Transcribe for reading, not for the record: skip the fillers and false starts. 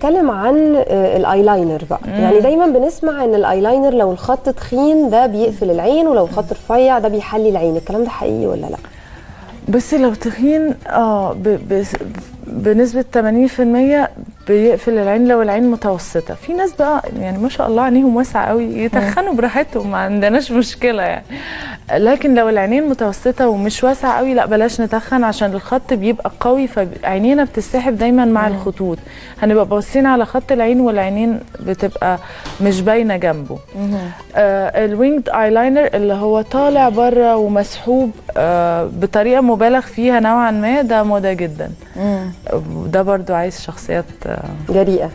نتكلم عن الايلاينر بقى. يعني دايما بنسمع ان الايلاينر لو الخط تخين ده بيقفل العين، ولو الخط رفيع ده بيحلي العين. الكلام ده حقيقي ولا لا؟ بصي لو تخين بنسبة 80% بيقفل العين لو العين متوسطة. في ناس بقى يعني ما شاء الله عينيهم واسعة قوي يتخنوا براحتهم، ما عندناش مشكلة يعني. لكن لو العينين متوسطة ومش واسعة قوي لا بلاش نتخن، عشان الخط بيبقى قوي فعينينا بتسحب دايما مع الخطوط. هنبقى باصين على خط العين والعينين بتبقى مش باينة جنبه. الوينجد ايلاينر اللي هو طالع بره ومسحوب بطريقة مبالغ فيها نوعا ما، ده موضة جدا. ده برضو عايز شخصيات جريئة.